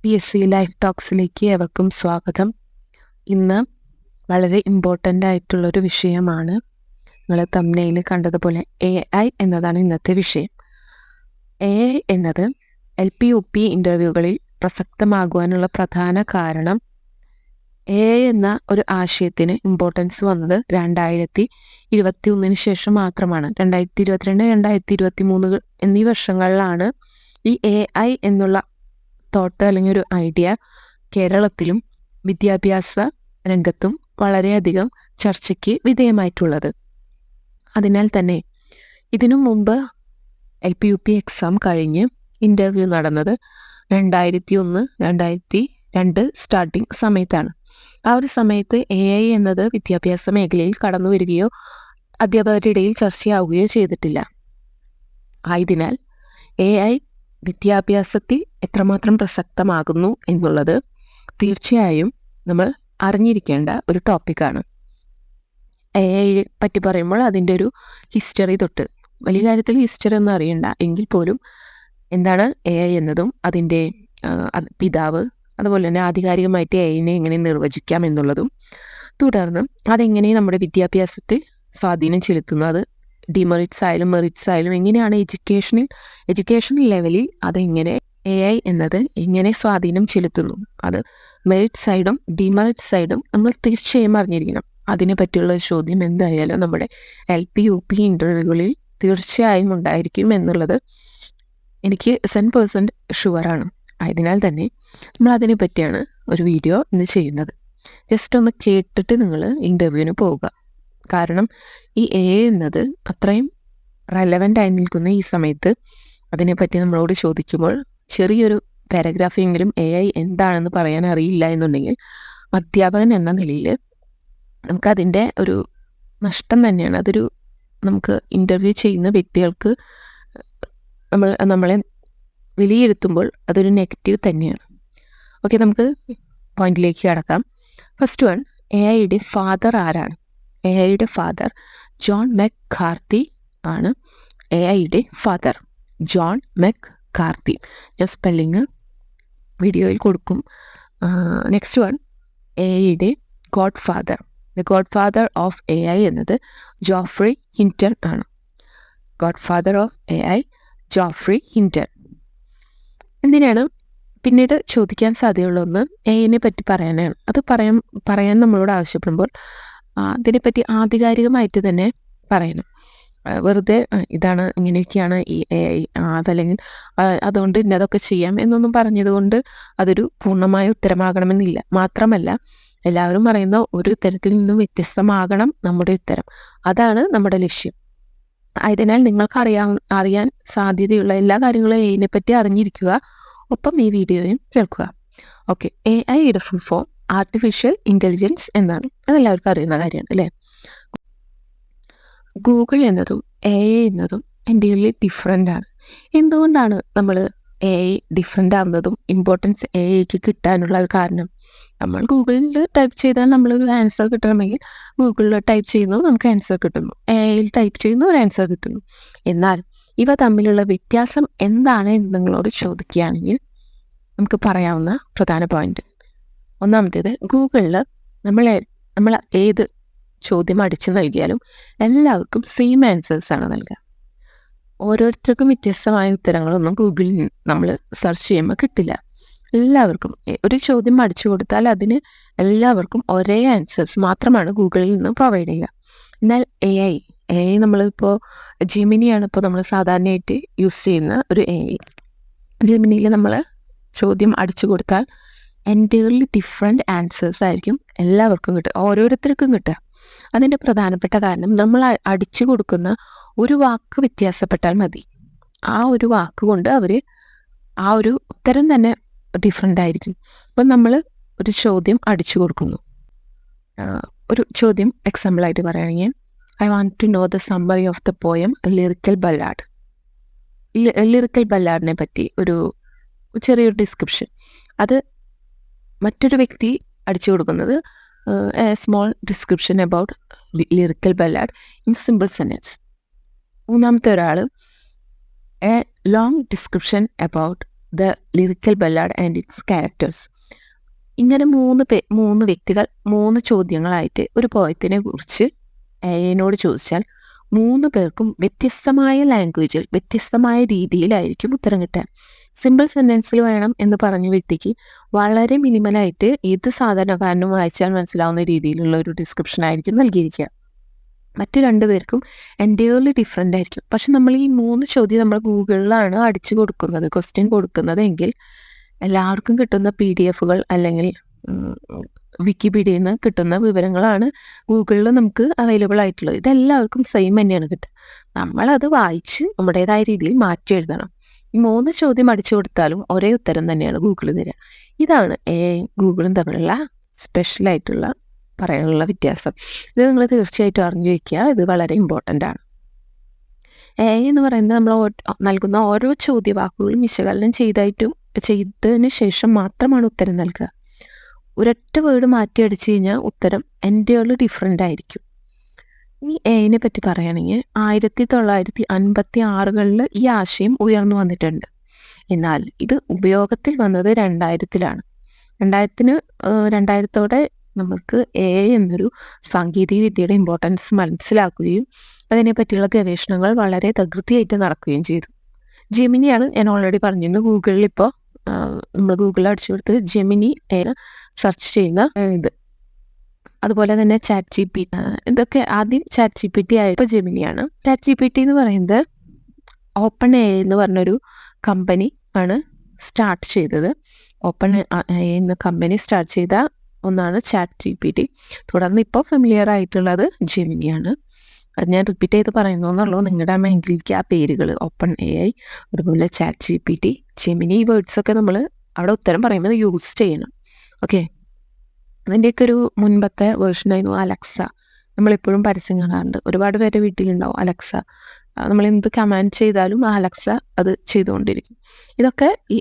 PSC life ടോക്സിലേക്ക് ഏവർക്കും സ്വാഗതം. ഇന്ന് വളരെ ഇമ്പോർട്ടൻ്റ് ആയിട്ടുള്ളൊരു വിഷയമാണ്. നിങ്ങൾ തംബ്നെയിൽ കണ്ടതുപോലെ AI എന്നതാണ് ഇന്നത്തെ വിഷയം. AI എന്നത് LP-UP ഇൻ്റർവ്യൂകളിൽ പ്രസക്തമാകുവാനുള്ള പ്രധാന കാരണം AI എന്ന ഒരു ആശയത്തിന് ഇമ്പോർട്ടൻസ് വന്നത് 2021 ശേഷം മാത്രമാണ്. 2022, 2023 എന്നീ വർഷങ്ങളിലാണ് ഈ AI എന്നുള്ള തോട്ട് അല്ലെങ്കിൽ ഒരു ഐഡിയ കേരളത്തിലും വിദ്യാഭ്യാസ രംഗത്തും വളരെയധികം ചർച്ചയ്ക്ക് വിധേയമായിട്ടുള്ളത്. അതിനാൽ തന്നെ ഇതിനു മുമ്പ് LP-UP എക്സാം കഴിഞ്ഞ് ഇൻ്റർവ്യൂ നടന്നത് 2001, 2002 സ്റ്റാർട്ടിങ് സമയത്താണ്. ആ ഒരു സമയത്ത് AI എന്നത് വിദ്യാഭ്യാസ മേഖലയിൽ കടന്നു വരികയോ അധ്യാപകരുടെ ഇടയിൽ ചർച്ചയാവുകയോ ചെയ്തിട്ടില്ല. ആയതിനാൽ AI വിദ്യാഭ്യാസത്തിൽ എത്രമാത്രം പ്രസക്തമാകുന്നു എന്നുള്ളത് തീർച്ചയായും നമ്മൾ അറിഞ്ഞിരിക്കേണ്ട ഒരു ടോപ്പിക്കാണ്. AI പറ്റി പറയുമ്പോൾ അതിൻ്റെ ഒരു ഹിസ്റ്ററി തൊട്ട്, വലിയ കാര്യത്തിൽ ഹിസ്റ്ററി ഒന്നും അറിയണ്ട എങ്കിൽ പോലും എന്താണ് AI എന്നതും അതിൻ്റെ പിതാവ്, അതുപോലെ തന്നെ ആധികാരികമായിട്ട് AIനെ എങ്ങനെ നിർവചിക്കാം എന്നുള്ളതും, തുടർന്ന് അതെങ്ങനെ നമ്മുടെ വിദ്യാഭ്യാസത്തിൽ സ്വാധീനം ചെലുത്തുന്നു, അത് ഡിമെറിറ്റ്സ് ആയാലും മെറിറ്റ്സ് ആയാലും എങ്ങനെയാണ് എഡ്യൂക്കേഷൻ ലെവലിൽ അതെങ്ങനെ AI എന്നത് എങ്ങനെ സ്വാധീനം ചെലുത്തുന്നു, അത് മെറിറ്റ് സൈഡും ഡിമെറിറ്റ് സൈഡും നമ്മൾ തീർച്ചയായും അറിഞ്ഞിരിക്കണം. അതിനെ പറ്റിയുള്ള ചോദ്യം എന്തായാലും നമ്മുടെ LP-UP ഇൻ്റർവ്യൂകളിൽ തീർച്ചയായും ഉണ്ടായിരിക്കും എന്നുള്ളത് എനിക്ക് 100% ഷുവറാണ്. ആയതിനാൽ തന്നെ നമ്മൾ അതിനെ പറ്റിയാണ് ഒരു വീഡിയോ ഇന്ന് ചെയ്യുന്നത്. ജസ്റ്റ് ഒന്ന് കേട്ടിട്ട് നിങ്ങൾ ഇൻ്റർവ്യൂവിന് പോവുക. കാരണം ഈ AI എന്നത് അത്രയും റെലവൻ്റ് ആയി നിൽക്കുന്ന ഈ സമയത്ത് അതിനെപ്പറ്റി നമ്മളോട് ചോദിക്കുമ്പോൾ ചെറിയൊരു പാരഗ്രാഫ് എങ്കിലും AI എന്താണെന്ന് പറയാൻ അറിയില്ല എന്നുണ്ടെങ്കിൽ അധ്യാപകൻ എന്ന നിലയിൽ നമുക്കതിൻ്റെ ഒരു നഷ്ടം തന്നെയാണ്. അതൊരു നമുക്ക് ഇൻ്റർവ്യൂ ചെയ്യുന്ന വ്യക്തികൾക്ക് നമ്മളെ വിലയിരുത്തുമ്പോൾ അതൊരു നെഗറ്റീവ് തന്നെയാണ്. ഓക്കെ, നമുക്ക് പോയിന്റിലേക്ക് കടക്കാം. ഫസ്റ്റ് വൺ, AIയുടെ ഫാദർ ആരാണ്? AIയുടെ ഫാദർ ജോൺ മെക്കാർത്തി ആണ്. AIയുടെ ഫാദർ ജോൺ മെക്കാർത്തി. ഞാൻ സ്പെല്ലിങ് വീഡിയോയിൽ കൊടുക്കും. നെക്സ്റ്റ് വൺ, AIയുടെ godfather, the godfather of AI എന്നത് ജോഫ്രി ഹിൻറ്റൺ ആണ്. Godfather of AI Geoffrey Hinton. എന്തിനാണ് പിന്നീട് ചോദിക്കാൻ സാധ്യതയുള്ള ഒന്ന് AIനെ പറ്റി പറയാനാണ്. അത് പറയാൻ നമ്മളോട് ആവശ്യപ്പെടുമ്പോൾ അതിനെപ്പറ്റി ആധികാരികമായിട്ട് തന്നെ പറയണം. വെറുതെ ഇതാണ് ഇങ്ങനെയൊക്കെയാണ് ഈ AI, അതല്ലെങ്കിൽ അതുകൊണ്ട് ഇന്നതൊക്കെ ചെയ്യാം എന്നൊന്നും പറഞ്ഞതുകൊണ്ട് അതൊരു പൂർണ്ണമായ ഉത്തരമാകണമെന്നില്ല. മാത്രമല്ല, എല്ലാവരും പറയുന്ന ഒരു ഉത്തരത്തിൽ നിന്നും വ്യത്യസ്തമാകണം നമ്മുടെ ഉത്തരം. അതാണ് നമ്മുടെ ലക്ഷ്യം. ആയതിനാൽ നിങ്ങൾക്ക് അറിയാൻ സാധ്യതയുള്ള എല്ലാ കാര്യങ്ങളും AIനെ പറ്റി അറിഞ്ഞിരിക്കുക. ഒപ്പം ഈ വീഡിയോയും കേൾക്കുക. ഓക്കെ, AIയുടെ ഫുൾ ഫോം ആർട്ടിഫിഷ്യൽ ഇൻ്റലിജൻസ് എന്നാണ്. അതെല്ലാവർക്കും അറിയുന്ന കാര്യമാണ് അല്ലേ? ഗൂഗിൾ എന്നതും AI എന്നതും എൻ്റയർലി ഡിഫറെൻ്റ് ആണ്. എന്തുകൊണ്ടാണ് നമ്മൾ AI ഡിഫറെൻ്റ് ആവുന്നതും ഇമ്പോർട്ടൻസ് AIക്ക് കിട്ടാനുള്ള ഒരു കാരണം? നമ്മൾ ഗൂഗിളിൽ ടൈപ്പ് ചെയ്താൽ നമ്മളൊരു ആൻസർ കിട്ടണമെങ്കിൽ ഗൂഗിളിൽ ടൈപ്പ് ചെയ്യുന്നു, നമുക്ക് ആൻസർ കിട്ടുന്നു. AIയിൽ ടൈപ്പ് ചെയ്യുന്നു, ഒരു ആൻസർ കിട്ടുന്നു. എന്നാൽ ഇവ തമ്മിലുള്ള വ്യത്യാസം എന്താണ് എന്ന് നിങ്ങളോട് ചോദിക്കുകയാണെങ്കിൽ നമുക്ക് പറയാവുന്ന പ്രധാന പോയിന്റ്, ഒന്നാമത്തേത്, ഗൂഗിളിൽ നമ്മൾ ഏത് ചോദ്യം അടിച്ചു നൽകിയാലും എല്ലാവർക്കും സെയിം ആൻസേഴ്സാണ് നൽകുക. ഓരോരുത്തർക്കും വ്യത്യസ്തമായ ഉത്തരങ്ങളൊന്നും ഗൂഗിളിൽ നമ്മൾ സെർച്ച് ചെയ്യുമ്പോൾ കിട്ടില്ല. എല്ലാവർക്കും ഒരു ചോദ്യം അടിച്ചു കൊടുത്താൽ അതിന് എല്ലാവർക്കും ഒരേ ആൻസേഴ്സ് മാത്രമാണ് ഗൂഗിളിൽ നിന്ന് പ്രൊവൈഡ് ചെയ്യുക. എന്നാൽ AI നമ്മളിപ്പോൾ ജെമിനിയാണ് ഇപ്പോൾ നമ്മൾ സാധാരണയായിട്ട് യൂസ് ചെയ്യുന്ന ഒരു AI. ജെമിനിയിൽ നമ്മൾ ചോദ്യം അടിച്ചു കൊടുത്താൽ എൻ്റയർലി ഡിഫറെൻ്റ് ആൻസേഴ്സ് ആയിരിക്കും എല്ലാവർക്കും കിട്ടുക, ഓരോരുത്തർക്കും കിട്ടുക. അതിൻ്റെ പ്രധാനപ്പെട്ട കാരണം നമ്മൾ അടിച്ചു കൊടുക്കുന്ന ഒരു വാക്ക് വ്യത്യാസപ്പെട്ടാൽ മതി. ആ ഒരു വാക്ക് കൊണ്ട് അവർ ആ ഒരു ഉത്തരം തന്നെ ഡിഫറെൻ്റ് ആയിരിക്കും. അപ്പം നമ്മൾ ഒരു ചോദ്യം അടിച്ചു കൊടുക്കുന്നു. ഒരു ചോദ്യം എക്സാമ്പിളായിട്ട് പറയുകയാണെങ്കിൽ, I want to know the summary of the poem lyrical ballad. Lyrical ബല്ലാഡിനെ പറ്റി ഒരു ചെറിയൊരു ഡിസ്ക്രിപ്ഷൻ. അത് മറ്റൊരു വ്യക്തി അടിച്ചു കൊടുക്കുന്നത് small description about lyrical ballad in simple sentence. മൂന്നാമത്തെ ഒരാൾ a long description about the lyrical ballad and its characters. ഇങ്ങനെ മൂന്ന് വ്യക്തികൾ 3 ചോദ്യങ്ങളായിട്ട് ഒരു പോയത്തിനെ കുറിച്ച് എഐനോട് ചോദിച്ചാൽ 3 പേർക്കും വ്യത്യസ്തമായ ലാംഗ്വേജിൽ വ്യത്യസ്തമായ രീതിയിലായിരിക്കും ഉത്തരം കിട്ടുക. സിമ്പിൾ സെൻറ്റൻസിൽ വേണം എന്ന് പറഞ്ഞ വ്യക്തിക്ക് വളരെ മിനിമലായിട്ട് ഏത് സാധാരണക്കാരനും വായിച്ചാൽ മനസ്സിലാവുന്ന രീതിയിലുള്ള ഒരു ഡിസ്ക്രിപ്ഷൻ ആയിരിക്കും നൽകിയിരിക്കുക. മറ്റു 2 പേർക്കും എൻറ്റയർലി ഡിഫറെൻ്റ് ആയിരിക്കും. പക്ഷെ നമ്മൾ ഈ 3 ചോദ്യം നമ്മൾ ഗൂഗിളിലാണ് അടിച്ചു കൊടുക്കുന്നത്, ക്വസ്റ്റ്യൻ കൊടുക്കുന്നത് എങ്കിൽ എല്ലാവർക്കും കിട്ടുന്ന PDF-കൾ അല്ലെങ്കിൽ വിക്കിപീഡിയയിൽ നിന്ന് കിട്ടുന്ന വിവരങ്ങളാണ് ഗൂഗിളിൽ നമുക്ക് അവൈലബിൾ ആയിട്ടുള്ളത്. ഇതെല്ലാവർക്കും സെയിം തന്നെയാണ് കിട്ടുക. നമ്മളത് വായിച്ച് നമ്മുടേതായ രീതിയിൽ മാറ്റി എഴുതണം. ഈ 3 ചോദ്യം അടിച്ചു കൊടുത്താലും ഒരേ ഉത്തരം തന്നെയാണ് ഗൂഗിൾ തരിക. ഇതാണ് ഗൂഗിളും തമ്മിലുള്ള സ്പെഷ്യലായിട്ടുള്ള പറയാനുള്ള വ്യത്യാസം. ഇത് നിങ്ങൾ തീർച്ചയായിട്ടും അറിഞ്ഞു വയ്ക്കുക. ഇത് വളരെ ഇമ്പോർട്ടൻ്റ് ആണ്. എന്ന് പറയുന്നത് നമ്മൾ നൽകുന്ന ഓരോ ചോദ്യവാക്കുകളും വിശകലനം ചെയ്തതിന് ശേഷം മാത്രമാണ് ഉത്തരം നൽകുക. ഒരൊറ്റ വേർഡ് മാറ്റി അടിച്ചു കഴിഞ്ഞാൽ ഉത്തരം എൻറ്റയർലി ഡിഫറെൻ്റ് ആയിരിക്കും. ഈ എഐനെ പറ്റി പറയുകയാണെങ്കിൽ 1956 ഈ ആശയം ഉയർന്നു വന്നിട്ടുണ്ട്. എന്നാൽ ഇത് ഉപയോഗത്തിൽ വന്നത് 2000-ലാണ്. 2000-ഓടെ നമുക്ക് എഐ എന്നൊരു സാങ്കേതിക വിദ്യയുടെ ഇമ്പോർട്ടൻസ് മനസ്സിലാക്കുകയും അതിനെപ്പറ്റിയുള്ള ഗവേഷണങ്ങൾ വളരെ തകൃതിയായിട്ട് നടക്കുകയും ചെയ്തു. ജെമിനിയാണ് ഞാൻ ഓൾറെഡി പറഞ്ഞിരുന്നു. ഗൂഗിളിൽ ഇപ്പോൾ നമ്മൾ ഗൂഗിളിൽ അടിച്ചു കൊടുത്ത് ജെമിനി സെർച്ച് ചെയ്യുന്ന ഇത്. അതുപോലെ തന്നെ ChatGPT, ഇതൊക്കെ ആദ്യം ChatGPT ആയപ്പോൾ ജെമിനിയാണ്. ChatGPT എന്ന് പറയുന്നത് ഓപ്പൺ എ എന്ന് പറഞ്ഞൊരു കമ്പനി ആണ് സ്റ്റാർട്ട് ചെയ്തത്. ഓപ്പൺ എ എന്ന കമ്പനി സ്റ്റാർട്ട് ചെയ്ത ഒന്നാണ് ChatGPT. തുടർന്ന് ഇപ്പോൾ ഫെമിലിയർ ആയിട്ടുള്ളത് ജെമിനിയാണ്. അത് ഞാൻ റിപ്പീറ്റ് ചെയ്ത് പറയുന്നു എന്നുള്ളൂ. നിങ്ങളുടെ മൈൻഡിലേക്ക് ആ പേരുകൾ ഓപ്പൺ AI, അതുപോലെ ChatGPT, ജെമിനി, ഈ വേർഡ്സൊക്കെ നമ്മൾ അവിടെ ഉത്തരം പറയുമ്പോൾ യൂസ് ചെയ്യണം. ഓക്കെ, അതിൻ്റെയൊക്കെ ഒരു മുൻപത്തെ വേർഷനായിരുന്നു അലക്സ. നമ്മളിപ്പോഴും പരസ്യം കാണാറുണ്ട്. ഒരുപാട് പേരുടെ വീട്ടിലുണ്ടാവും അലക്സ. നമ്മൾ എന്ത് കമാൻഡ് ചെയ്താലും ആ അലക്സ അത് ചെയ്തുകൊണ്ടിരിക്കും. ഇതൊക്കെ ഈ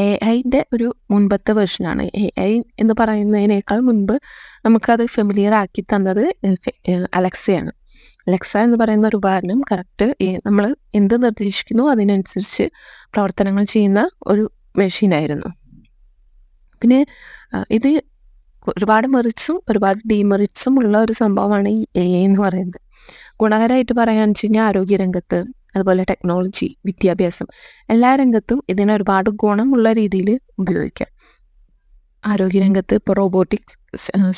AI-ൻ്റെ ഒരു മുൻപത്തെ വേർഷനാണ്. AI എന്ന് പറയുന്നതിനേക്കാൾ മുൻപ് നമുക്കത് ഫെമിലിയർ ആക്കി തന്നത് അലക്സയാണ്. അലക്സ എന്ന് പറയുന്ന ഒരു ഉപകരണം കറക്റ്റ് നമ്മൾ എന്ത് നിർദ്ദേശിക്കുന്നു അതിനനുസരിച്ച് പ്രവർത്തനങ്ങൾ ചെയ്യുന്ന ഒരു മെഷീനായിരുന്നു. പിന്നെ ഇത് ഒരുപാട് മെറിറ്റ്സും ഒരുപാട് ഡീമെറിറ്റ്സും ഉള്ള ഒരു സംഭവമാണ് ഈ AI എന്ന് പറയുന്നത്. ഗുണകരമായിട്ട് പറയാന്ന് വെച്ച് കഴിഞ്ഞാൽ ആരോഗ്യരംഗത്ത്, അതുപോലെ ടെക്നോളജി, വിദ്യാഭ്യാസം, എല്ലാ രംഗത്തും ഇതിനെ ഒരുപാട് ഗുണമുള്ള രീതിയിൽ ഉപയോഗിക്കാം. ആരോഗ്യരംഗത്ത് ഇപ്പോൾ റോബോട്ടിക്സ്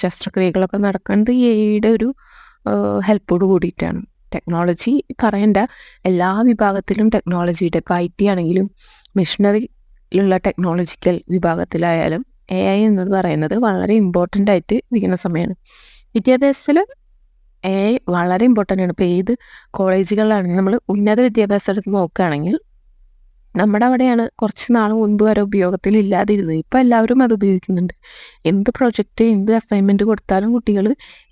ശസ്ത്രക്രിയകളൊക്കെ നടക്കുന്നത് ഈ AI-യുടെ ഒരു ഹെൽപ്പോട് കൂടിയിട്ടാണ്. ടെക്നോളജി പറയേണ്ട എല്ലാ വിഭാഗത്തിലും ടെക്നോളജിയുടെ ഇപ്പോൾ IT ആണെങ്കിലും മെഷീനറിയിലുള്ള ടെക്നോളജിക്കൽ വിഭാഗത്തിലായാലും AI എന്ന് പറയുന്നത് വളരെ ഇമ്പോർട്ടൻ്റ് ആയിട്ട് ഇരിക്കുന്ന സമയമാണ്. വിദ്യാഭ്യാസത്തിൽ AI വളരെ ഇമ്പോർട്ടൻ്റ് ആണ്. ഇപ്പോൾ ഏത് കോളേജുകളിലാണെങ്കിൽ നമ്മൾ ഉന്നത വിദ്യാഭ്യാസം എടുത്ത് നോക്കുകയാണെങ്കിൽ നമ്മുടെ അവിടെയാണ് കുറച്ച് നാൾ മുൻപ് വരെ ഉപയോഗത്തിൽ ഇല്ലാതിരുന്നത്. ഇപ്പോൾ എല്ലാവരും അത് ഉപയോഗിക്കുന്നുണ്ട്. എന്ത് പ്രൊജക്റ്റ്, എന്ത് അസൈൻമെൻറ്റ് കൊടുത്താലും കുട്ടികൾ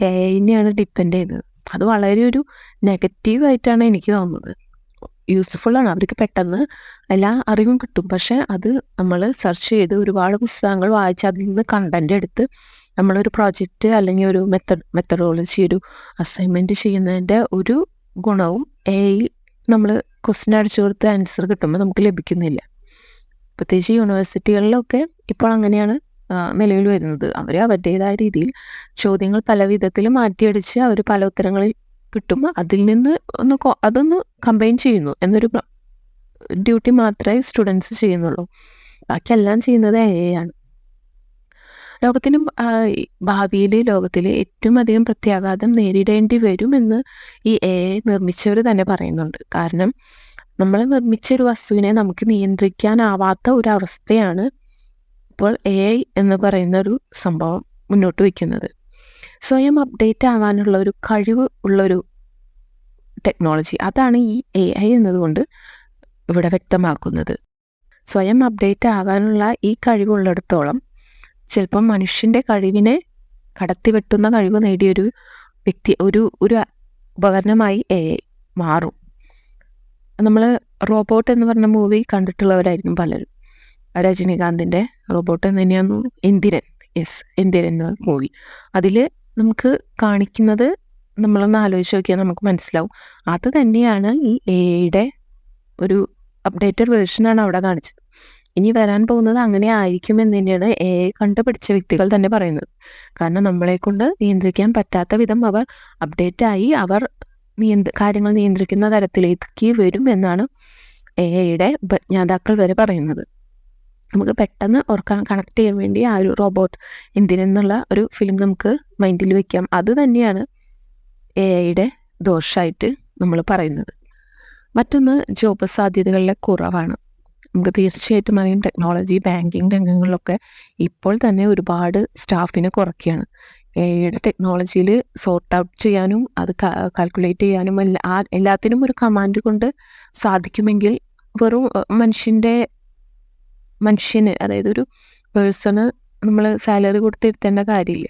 AI-നെയാണ് ഡിപ്പെൻഡ് ചെയ്യുന്നത്. അത് വളരെ ഒരു നെഗറ്റീവായിട്ടാണ് എനിക്ക് തോന്നുന്നത്. യൂസ്ഫുള്ളാണ്, അവർക്ക് പെട്ടെന്ന് എല്ലാ അറിവും കിട്ടും. പക്ഷേ അത് നമ്മൾ സെർച്ച് ചെയ്ത് ഒരുപാട് പുസ്തകങ്ങൾ വായിച്ച് അതിൽ നിന്ന് കണ്ടൻറ്റ് എടുത്ത് നമ്മളൊരു പ്രോജക്റ്റ് അല്ലെങ്കിൽ ഒരു മെത്തഡോളജി, ഒരു അസൈൻമെൻറ്റ് ചെയ്യുന്നതിൻ്റെ ഒരു ഗുണവും AI നമ്മൾ ക്വസ്റ്റ്യൻ അടിച്ചു കൊടുത്ത് ആൻസർ കിട്ടുമ്പോൾ നമുക്ക് ലഭിക്കുന്നില്ല. പ്രത്യേകിച്ച് യൂണിവേഴ്സിറ്റികളിലൊക്കെ ഇപ്പോൾ അങ്ങനെയാണ് നിലവിൽ വരുന്നത്. അവർ അവരുടേതായ രീതിയിൽ ചോദ്യങ്ങൾ പല വിധത്തിൽ മാറ്റിയടിച്ച് അവർ പല ഉത്തരങ്ങളിൽ കിട്ടുമ്പോൾ അതിൽ നിന്ന് അതൊന്ന് കമ്പൈൻ ചെയ്യുന്നു എന്നൊരു ഡ്യൂട്ടി മാത്രമേ സ്റ്റുഡൻസ് ചെയ്യുന്നുള്ളൂ. ബാക്കിയെല്ലാം ചെയ്യുന്നത് AI ആണ്. ഭാവിയിൽ ലോകത്തിൽ ഏറ്റവും അധികം പ്രത്യാഘാതം നേരിടേണ്ടി വരുമെന്ന് ഈ AI നിർമ്മിച്ചവർ തന്നെ പറയുന്നുണ്ട്. കാരണം നമ്മൾ നിർമ്മിച്ചൊരു വസ്തുവിനെ നമുക്ക് നിയന്ത്രിക്കാനാവാത്ത ഒരു അവസ്ഥയാണ് ഇപ്പോൾ AI എന്ന് പറയുന്ന ഒരു സംഭവം മുന്നോട്ട് വയ്ക്കുന്നത്. സ്വയം അപ്ഡേറ്റ് ആവാനുള്ള ഒരു കഴിവ് ഉള്ളൊരു ടെക്നോളജി, അതാണ് ഈ AI എന്നതുകൊണ്ട് ഇവിടെ വ്യക്തമാക്കുന്നത്. സ്വയം അപ്ഡേറ്റ് ആകാനുള്ള ഈ കഴിവുള്ളിടത്തോളം ചിലപ്പം മനുഷ്യൻ്റെ കഴിവിനെ കടത്തിവെട്ടുന്ന കഴിവ് നേടിയൊരു വ്യക്തി, ഒരു ഉപകരണമായി AI മാറും. നമ്മൾ റോബോട്ട് എന്ന് പറഞ്ഞ മൂവി കണ്ടിട്ടുള്ളവരായിരിക്കും പലരും. രജനീകാന്തിൻ്റെ റോബോട്ട് എന്ന് തന്നെയാണ് എന്തിരൻ എന്ന മൂവി. അതിൽ നമുക്ക് കാണിക്കുന്നത് നമ്മളൊന്ന് ആലോചിച്ച് നോക്കിയാൽ നമുക്ക് മനസ്സിലാവും. അത് തന്നെയാണ് ഈ AI-യുടെ ഒരു അപ്ഡേറ്റഡ് വേർഷനാണ് അവിടെ കാണിച്ചത്. ഇനി വരാൻ പോകുന്നത് അങ്ങനെ ആയിരിക്കുമെന്ന് തന്നെയാണ് AI കണ്ടുപിടിച്ച വ്യക്തികൾ തന്നെ പറയുന്നത്. കാരണം നമ്മളെക്കൊണ്ട് നിയന്ത്രിക്കാൻ പറ്റാത്ത വിധം അവർ അപ്ഡേറ്റ് ആയി അവർ കാര്യങ്ങൾ നിയന്ത്രിക്കുന്ന തരത്തിലേക്ക് വരും എന്നാണ് AIയുടെ ഉപജ്ഞാതാക്കൾ വരെ പറയുന്നത്. നമുക്ക് പെട്ടെന്ന് ഓർക്കാൻ കണക്ട് ചെയ്യാൻ വേണ്ടി ആ ഒരു റോബോട്ട് എന്തിനെന്നുള്ള ഒരു ഫിലിം നമുക്ക് മൈൻഡിൽ വെക്കാം. അത് തന്നെയാണ് AIയുടെ ദോഷമായിട്ട് നമ്മൾ പറയുന്നത്. മറ്റൊന്ന് ജോബ് സാധ്യതകളിലെ കുറവാണ്. നമുക്ക് തീർച്ചയായിട്ടും അറിയാം, ടെക്നോളജി, ബാങ്കിങ് രംഗങ്ങളിലൊക്കെ ഇപ്പോൾ തന്നെ ഒരുപാട് സ്റ്റാഫിനെ കുറയ്ക്കുകയാണ്. AIയുടെ ടെക്നോളജിയിൽ സോർട്ട് ഔട്ട് ചെയ്യാനും അത് കാൽക്കുലേറ്റ് ചെയ്യാനും എല്ലാത്തിനും ഒരു കമാൻഡ് കൊണ്ട് സാധിക്കുമെങ്കിൽ വെറും മനുഷ്യന് അതായത് ഒരു പേഴ്സണ് നമ്മൾ സാലറി കൊടുത്തിരുത്തേണ്ട കാര്യമില്ല.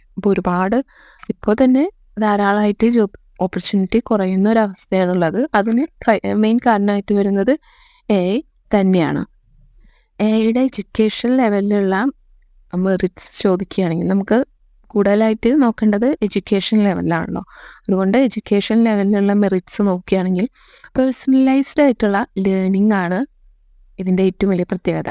ഇപ്പോൾ തന്നെ ധാരാളമായിട്ട് ജോബ് ഓപ്പർച്യൂണിറ്റി കുറയുന്ന ഒരവസ്ഥയാണുള്ളത്. അതിന് മെയിൻ കാരണമായിട്ട് വരുന്നത് AI തന്നെയാണ്. AIയുടെ എഡ്യൂക്കേഷൻ ലെവലിലുള്ള മെറിറ്റ്സ് ചോദിക്കുകയാണെങ്കിൽ നമുക്ക് കൂടുതലായിട്ട് നോക്കേണ്ടത് എഡ്യൂക്കേഷൻ ലെവലിലാണല്ലോ. അതുകൊണ്ട് എഡ്യൂക്കേഷൻ ലെവലിലുള്ള മെറിറ്റ്സ് നോക്കുകയാണെങ്കിൽ പേഴ്സണലൈസ്ഡ് ആയിട്ടുള്ള ലേണിംഗ് ആണ് ഇതിൻ്റെ ഏറ്റവും വലിയ പ്രത്യേകത.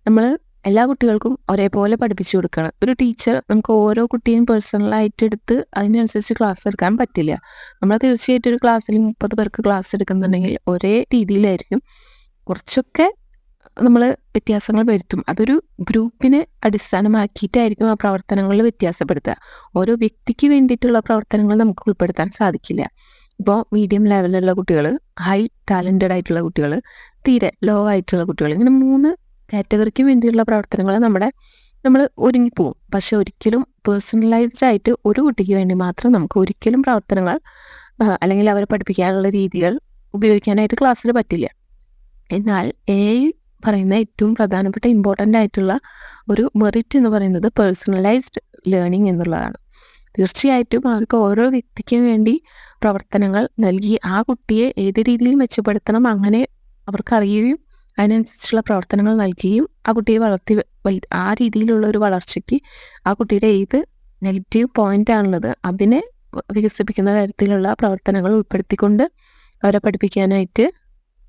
നമ്മൾ എല്ലാ കുട്ടികൾക്കും ഒരേപോലെ പഠിപ്പിച്ചു കൊടുക്കണം. ഒരു ടീച്ചർ നമുക്ക് ഓരോ കുട്ടിയും പേഴ്സണലായിട്ട് എടുത്ത് അതിനനുസരിച്ച് ക്ലാസ് എടുക്കാൻ പറ്റില്ല. നമ്മൾ തീർച്ചയായിട്ടും ഒരു ക്ലാസ്സിൽ 30 പേർക്ക് ക്ലാസ് എടുക്കുന്നുണ്ടെങ്കിൽ ഒരേ രീതിയിലായിരിക്കും. കുറച്ചൊക്കെ നമ്മൾ വ്യത്യാസങ്ങൾ വരുത്തും. അതൊരു ഗ്രൂപ്പിനെ അടിസ്ഥാനമാക്കിയിട്ടായിരിക്കും ആ പ്രവർത്തനങ്ങളിൽ വ്യത്യാസപ്പെടുത്തുക. ഓരോ വ്യക്തിക്ക് വേണ്ടിയിട്ടുള്ള പ്രവർത്തനങ്ങൾ നമുക്ക് ഉൾപ്പെടുത്താൻ സാധിക്കില്ല. ഇപ്പോൾ മീഡിയം ലെവലിലുള്ള കുട്ടികൾ, ഹൈ ടാലൻറ്റഡ് ആയിട്ടുള്ള കുട്ടികൾ, തീരെ ലോ ആയിട്ടുള്ള കുട്ടികൾ, ഇങ്ങനെ 3 കാറ്റഗറിക്ക് വേണ്ടിയുള്ള പ്രവർത്തനങ്ങൾ നമ്മൾ ഒരുങ്ങിപ്പോവും. പക്ഷെ ഒരിക്കലും പേഴ്സണലൈസ്ഡ് ആയിട്ട് ഒരു കുട്ടിക്ക് വേണ്ടി മാത്രം നമുക്ക് ഒരിക്കലും പ്രവർത്തനങ്ങൾ അല്ലെങ്കിൽ അവരെ പഠിപ്പിക്കാനുള്ള രീതികൾ ഉപയോഗിക്കാനായിട്ട് ക്ലാസ്സിൽ പറ്റില്ല. എന്നാൽ AI പറയുന്ന ഏറ്റവും പ്രധാനപ്പെട്ട ഇമ്പോർട്ടൻ്റ് ആയിട്ടുള്ള ഒരു മെറിറ്റ് എന്ന് പറയുന്നത് പേഴ്സണലൈസ്ഡ് ലേണിംഗ് എന്നുള്ളതാണ്. തീർച്ചയായിട്ടും അവർക്ക് ഓരോ വ്യക്തിക്കും വേണ്ടി പ്രവർത്തനങ്ങൾ നൽകി ആ കുട്ടിയെ ഏത് രീതിയിൽ മെച്ചപ്പെടുത്തണം അങ്ങനെ അവർക്ക് അറിയുകയും അതിനനുസരിച്ചുള്ള പ്രവർത്തനങ്ങൾ നൽകുകയും ആ കുട്ടിയെ ആ രീതിയിലുള്ള ഒരു വളർച്ചയ്ക്ക് ആ കുട്ടിയുടെ ഏത് നെഗറ്റീവ് പോയിന്റ് ആണുള്ളത് അതിനെ വികസിപ്പിക്കുന്ന തരത്തിലുള്ള പ്രവർത്തനങ്ങൾ ഉൾപ്പെടുത്തിക്കൊണ്ട് അവരെ പഠിപ്പിക്കാനായിട്ട്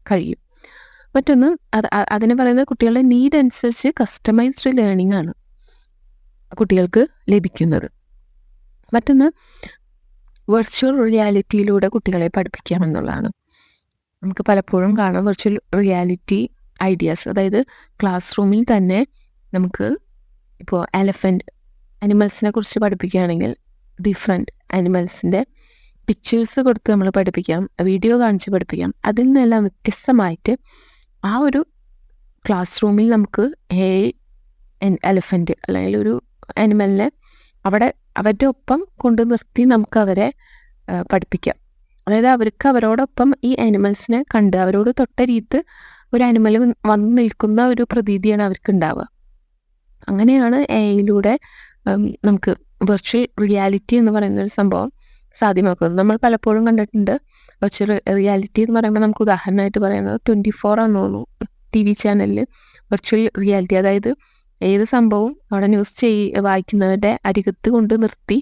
കഴിയും. മറ്റൊന്ന് അതിന് പറയുന്നത് കുട്ടികളുടെ നീഡ് അനുസരിച്ച് കസ്റ്റമൈസ്ഡ് ലേണിംഗ് ആണ് കുട്ടികൾക്ക് ലഭിക്കുന്നത്. മറ്റൊന്ന് വെർച്വൽ റിയാലിറ്റിയിലൂടെ കുട്ടികളെ പഠിപ്പിക്കാമെന്നുള്ളതാണ്. നമുക്ക് പലപ്പോഴും കാണാം വെർച്വൽ റിയാലിറ്റി ഐഡിയാസ്. അതായത് ക്ലാസ് റൂമിൽ തന്നെ നമുക്ക് ഇപ്പോൾ അനിമൽസിനെ കുറിച്ച് പഠിപ്പിക്കുകയാണെങ്കിൽ ഡിഫറെൻറ്റ് അനിമൽസിൻ്റെ പിക്ചേഴ്സ് കൊടുത്ത് നമ്മൾ പഠിപ്പിക്കാം, വീഡിയോ കാണിച്ച് പഠിപ്പിക്കാം. അതിൽ നിന്നെല്ലാം വ്യത്യസ്തമായിട്ട് ആ ഒരു ക്ലാസ് റൂമിൽ നമുക്ക് എലഫൻറ്റ് അല്ലെങ്കിൽ ഒരു അനിമലിനെ അവരുടെ ഒപ്പം കൊണ്ട് നിർത്തി നമുക്ക് അവരെ പഠിപ്പിക്കാം. അതായത് അവരോടൊപ്പം ഈ അനിമൽസിനെ കണ്ട് അവരോട് തൊട്ടരിയത്ത് ഒരു അനിമൽ വന്ന് നിൽക്കുന്ന ഒരു പ്രതീതിയാണ് അവർക്ക് ഉണ്ടാവുക. അങ്ങനെയാണ് AIയിലൂടെ നമുക്ക് വെർച്വൽ റിയാലിറ്റി എന്ന് പറയുന്ന ഒരു സംഭവം സാധ്യമാക്കുന്നത്. നമ്മൾ പലപ്പോഴും കണ്ടിട്ടുണ്ട് വെർച്വൽ റിയാലിറ്റി എന്ന് പറയുമ്പോൾ നമുക്ക് ഉദാഹരണമായിട്ട് പറയുന്നത് 24 ആണെന്ന് തോന്നുന്നു TV ചാനലിൽ വെർച്വൽ റിയാലിറ്റി. അതായത് ഏത് സംഭവവും അവിടെ ന്യൂസ് വായിക്കുന്നവരുടെ അരികത്ത് കൊണ്ട് നിർത്തി,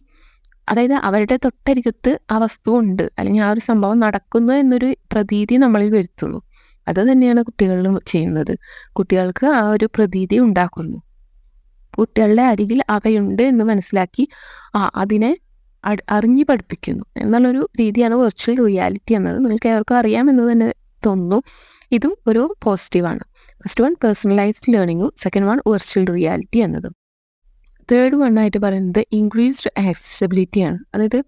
അതായത് അവരുടെ തൊട്ടരികത്ത് ആ വസ്തു ഉണ്ട് അല്ലെങ്കിൽ ആ ഒരു സംഭവം നടക്കുന്നു എന്നൊരു പ്രതീതി നമ്മളിൽ വരുത്തുന്നു. അത് തന്നെയാണ് കുട്ടികളിലും ചെയ്യുന്നത്. കുട്ടികൾക്ക് ആ ഒരു പ്രതീതി ഉണ്ടാക്കുന്നു. കുട്ടികളുടെ അരികിൽ അവയുണ്ട് എന്ന് മനസ്സിലാക്കി അതിനെ അറിഞ്ഞു പഠിപ്പിക്കുന്നു എന്നുള്ളൊരു രീതിയാണ് വെർച്വൽ റിയാലിറ്റി എന്നത്. നിങ്ങൾക്ക് ഏവർക്കും അറിയാമെന്ന് തന്നെ തോന്നുന്നു. ഇതും ഒരു പോസിറ്റീവാണ്. ഫസ്റ്റ് വൺ പേഴ്സണലൈസ്ഡ് ലേണിങ്ങും സെക്കൻഡ് വൺ വെർച്വൽ റിയാലിറ്റി എന്നതും. തേർഡ് വണ്ണായിട്ട് പറയുന്നത് ഇൻക്രീസ്ഡ് ആക്സസിബിലിറ്റിയാണ്. അതായത്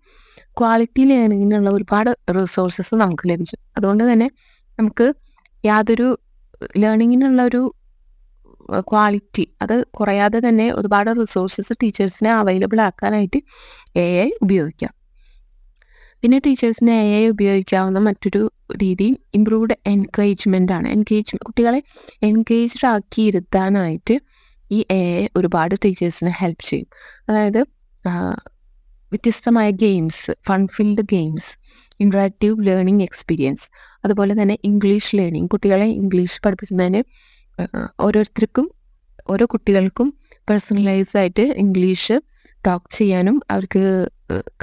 ക്വാളിറ്റി ലേണിങ്ങിനുള്ള ഒരുപാട് റിസോഴ്സസ് നമുക്ക് ലഭിക്കും. അതുകൊണ്ട് തന്നെ നമുക്ക് യാതൊരു ലേണിങ്ങിനുള്ള ഒരു ക്വാളിറ്റി അത് കുറയാതെ തന്നെ ഒരുപാട് റിസോഴ്സസ് ടീച്ചേഴ്സിനെ അവൈലബിൾ ആക്കാനായിട്ട് AI ഉപയോഗിക്കാം. പിന്നെ ടീച്ചേഴ്സിന് AI ഉപയോഗിക്കാവുന്ന മറ്റൊരു രീതി ഇംപ്രൂവ്ഡ് എൻഗേജ്മെൻ്റ് ആണ്. കുട്ടികളെ എൻഗേജ്ഡ് ആക്കി ഇരുത്താനായിട്ട് ഈ AI ഒരുപാട് ടീച്ചേഴ്സിനെ ഹെൽപ്പ് ചെയ്യും. അതായത് വ്യത്യസ്തമായ games, fun filled games, interactive learning experience, അതുപോലെ തന്നെ ഇംഗ്ലീഷ് ലേണിംഗ്. കുട്ടികളെ ഇംഗ്ലീഷ് പഠിപ്പിക്കുന്നതിന് ഓരോ കുട്ടികൾക്കും പേഴ്സണലൈസ് ആയിട്ട് ഇംഗ്ലീഷ് ടോക്ക് ചെയ്യാനും അവർക്ക്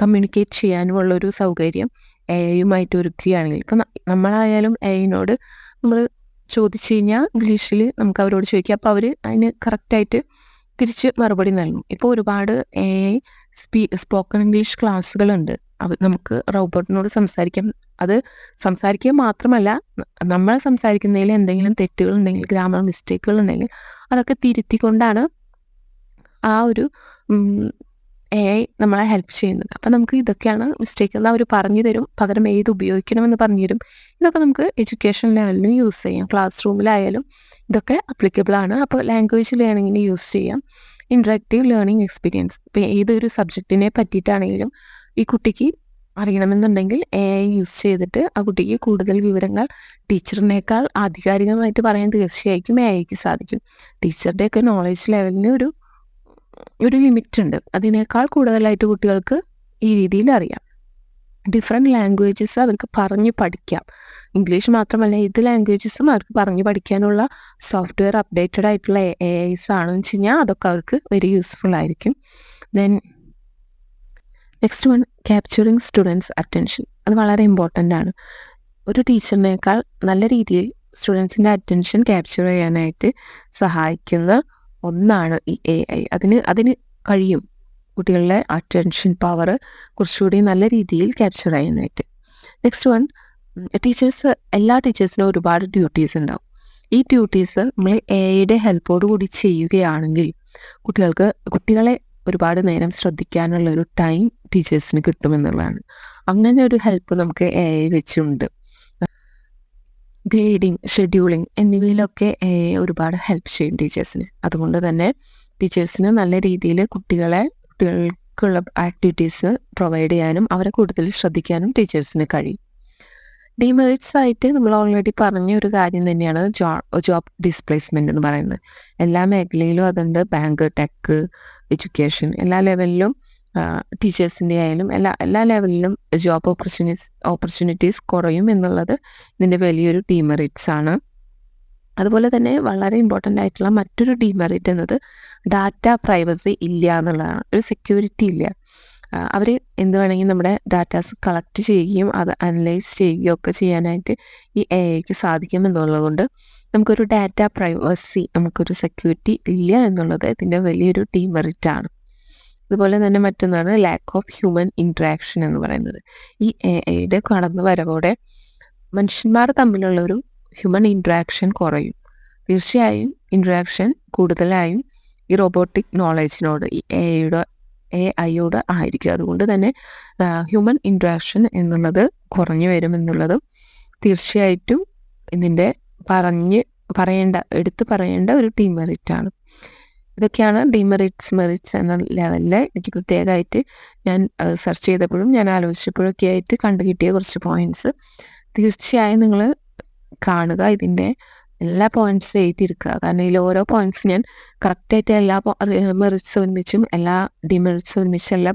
കമ്മ്യൂണിക്കേറ്റ് ചെയ്യാനുമുള്ളൊരു സൗകര്യം AIയുമായിട്ട് ഒരുക്കുകയാണെങ്കിൽ, ഇപ്പം നമ്മളായാലും AIനോട് നമ്മൾ ചോദിച്ചു കഴിഞ്ഞാൽ ഇംഗ്ലീഷിൽ നമുക്ക് അവരോട് ചോദിക്കാം. അപ്പോൾ അവർ അതിന് കറക്റ്റായിട്ട് തിരിച്ച് മറുപടി നൽകും. ഇപ്പോൾ ഒരുപാട് AI സ്പോക്കൺ ഇംഗ്ലീഷ് ക്ലാസ്സുകളുണ്ട്. നമുക്ക് റോബോട്ടിനോട് സംസാരിക്കാം. അത് സംസാരിക്കുക മാത്രമല്ല, നമ്മൾ സംസാരിക്കുന്നതിൽ എന്തെങ്കിലും തെറ്റുകളുണ്ടെങ്കിൽ, ഗ്രാമർ മിസ്റ്റേക്കുകൾ ഉണ്ടെങ്കിൽ അതൊക്കെ തിരുത്തിക്കൊണ്ടാണ് ആ ഒരു AI നമ്മളെ ഹെൽപ്പ് ചെയ്യുന്നത്. അപ്പം നമുക്ക് ഇതൊക്കെയാണ് മിസ്റ്റേക്ക് എന്ന് അവർ പറഞ്ഞു തരും. പകരം ഏത് ഉപയോഗിക്കണമെന്ന് പറഞ്ഞു തരും. ഇതൊക്കെ നമുക്ക് എഡ്യൂക്കേഷൻ ലെവലിലും യൂസ് ചെയ്യാം. ക്ലാസ് റൂമിലായാലും ഇതൊക്കെ അപ്ലിക്കബിൾ ആണ്. അപ്പോൾ ലാംഗ്വേജ് ലേണിങ്ങിന് യൂസ് ചെയ്യാം. ഇൻട്രാക്റ്റീവ് ലേണിംഗ് എക്സ്പീരിയൻസ്, ഇപ്പോൾ ഏതൊരു സബ്ജക്റ്റിനെ പറ്റിയിട്ടാണെങ്കിലും ഈ കുട്ടിക്ക് അറിയണമെന്നുണ്ടെങ്കിൽ AI യൂസ് ചെയ്തിട്ട് ആ കുട്ടിക്ക് കൂടുതൽ വിവരങ്ങൾ ടീച്ചറിനേക്കാൾ ആധികാരികമായിട്ട് പറയാൻ തീർച്ചയായിട്ടും AIക്ക് സാധിക്കും. ടീച്ചറുടെയൊക്കെ നോളേജ് ലെവലിന് ഒരു ലിമിറ്റ് ഉണ്ട്. അതിനേക്കാൾ കൂടുതലായിട്ട് കുട്ടികൾക്ക് ഈ രീതിയിൽ അറിയാം. ഡിഫറെൻറ്റ് ലാംഗ്വേജസ് അവർക്ക് പറഞ്ഞു പഠിക്കാം. ഇംഗ്ലീഷ് മാത്രമല്ല, ഏത് ലാംഗ്വേജസും അവർക്ക് പറഞ്ഞു പഠിക്കാനുള്ള സോഫ്റ്റ്വെയർ അപ്ഡേറ്റഡ് ആയിട്ടുള്ള AIs ആണെന്ന് വെച്ച് കഴിഞ്ഞാൽ അതൊക്കെ അവർക്ക് വെരി യൂസ്ഫുൾ ആയിരിക്കും. Then next one, capturing students attention. അത് വളരെ ഇമ്പോർട്ടൻ്റ് ആണ്. ഒരു ടീച്ചറിനേക്കാൾ നല്ല രീതിയിൽ സ്റ്റുഡൻസിൻ്റെ അറ്റൻഷൻ ക്യാപ്ചർ ചെയ്യാനായിട്ട് സഹായിക്കുന്ന ഒന്നാണ് ഈ AI. അതിന് കഴിയും കുട്ടികളുടെ അറ്റൻഷൻ പവർ കുറച്ചുകൂടി നല്ല രീതിയിൽ ക്യാപ്ചർ ചെയ്യാനായിട്ട്. നെക്സ്റ്റ് വൺ, എല്ലാ ടീച്ചേഴ്സിനും ഒരുപാട് ഡ്യൂട്ടീസ് ഉണ്ടാവും. ഈ ഡ്യൂട്ടീസ് നമ്മൾ AIയുടെ ഹെൽപ്പോട് കൂടി ചെയ്യുകയാണെങ്കിൽ കുട്ടികളെ ഒരുപാട് നേരം ശ്രദ്ധിക്കാനുള്ള ഒരു ടൈം ടീച്ചേഴ്സിന് കിട്ടുമെന്നുള്ളതാണ്. അങ്ങനെ ഒരു ഹെൽപ്പ് നമുക്ക് AI വെച്ചുണ്ട്. ഗ്രേഡിങ്, ഷെഡ്യൂളിങ് എന്നിവയിലൊക്കെ AI ഒരുപാട് ഹെൽപ്പ് ചെയ്യും ടീച്ചേഴ്സിന്. അതുകൊണ്ട് തന്നെ ടീച്ചേഴ്സിന് നല്ല രീതിയിൽ കുട്ടികൾക്കുള്ള ആക്ടിവിറ്റീസ് പ്രൊവൈഡ് ചെയ്യാനും അവരെ കൂടുതൽ ശ്രദ്ധിക്കാനും ടീച്ചേഴ്സിന് കഴിയും. ഡിമെറിറ്റ്സ് ആയിട്ട് നമ്മൾ ഓൾറെഡി പറഞ്ഞ ഒരു കാര്യം തന്നെയാണ് ജോബ് ഡിസ്പ്ലേസ്മെന്റ് എന്ന് പറയുന്നത്. എല്ലാ മേഖലയിലും അതുണ്ട്. ബാങ്ക്, ടെക്, എഡ്യൂക്കേഷൻ, എല്ലാ ലെവലിലും ടീച്ചേഴ്സിൻ്റെ ആയാലും എല്ലാ ലെവലിലും ജോബ് ഓപ്പർച്യൂണിറ്റീസ് കുറയും എന്നുള്ളത് ഇതിൻ്റെ വലിയൊരു ഡിമെറിറ്റ്സ് ആണ്. അതുപോലെ തന്നെ വളരെ ഇമ്പോർട്ടൻ്റ് ആയിട്ടുള്ള മറ്റൊരു ഡിമെറിറ്റ് എന്നത് ഡാറ്റ പ്രൈവസി ഇല്ല എന്നുള്ളതാണ്. ഒരു സെക്യൂരിറ്റി ഇല്ല. അവർ എന്ത് വേണമെങ്കിൽ നമ്മുടെ ഡാറ്റാസ് കളക്ട് ചെയ്യുകയും അത് അനലൈസ് ചെയ്യുകയും ഒക്കെ ചെയ്യാനായിട്ട് ഈ AIക്ക് സാധിക്കും എന്നുള്ളത് കൊണ്ട് നമുക്കൊരു ഡാറ്റ പ്രൈവസി, നമുക്കൊരു സെക്യൂരിറ്റി ഇല്ല എന്നുള്ളത് ഇതിൻ്റെ വലിയൊരു ഡിമെറിറ്റ് ആണ്. അതുപോലെ തന്നെ മറ്റൊന്നാണ് ലാക്ക് ഓഫ് ഹ്യൂമൻ ഇൻട്രാക്ഷൻ എന്ന് പറയുന്നത്. ഈ AIയുടെ കടന്നു വരവോടെ മനുഷ്യന്മാർ തമ്മിലുള്ള ഒരു ഹ്യൂമൻ ഇൻട്രാക്ഷൻ കുറയും. തീർച്ചയായും ഇൻട്രാക്ഷൻ കൂടുതലായും ഈ റോബോട്ടിക് നോളേജിനോട്, ഈ AIയോട് ആയിരിക്കും. അതുകൊണ്ട് തന്നെ ഹ്യൂമൻ ഇൻട്രാക്ഷൻ എന്നുള്ളത് കുറഞ്ഞു വരും എന്നുള്ളതും തീർച്ചയായിട്ടും ഇതിൻ്റെ എടുത്തു പറയേണ്ട ഒരു ഡിമെറിറ്റ് ആണ്. ഇതൊക്കെയാണ് ഡിമെറിറ്റ്സ്, മെറിറ്റ്സ് എന്ന ലെവലിൽ എനിക്ക് പ്രത്യേകമായിട്ട് ഞാൻ സെർച്ച് ചെയ്തപ്പോഴും ഞാൻ ആലോചിച്ചപ്പോഴൊക്കെ ആയിട്ട് കണ്ടുകിട്ടിയ കുറച്ച് പോയിന്റ്സ്. തീർച്ചയായും നിങ്ങൾ കാണുക, ഇതിൻ്റെ എല്ലാ പോയിന്റ്സ് എഴുതിയെടുക്കുക. കാരണം ഇതിൽ ഓരോ പോയിന്റ്സ് ഞാൻ കറക്റ്റായിട്ട് എല്ലാ മെറിറ്റ്സ് ഒരുമിച്ചും എല്ലാ ഡിമെറിറ്റ്സ് ഒരുമിച്ചല്ല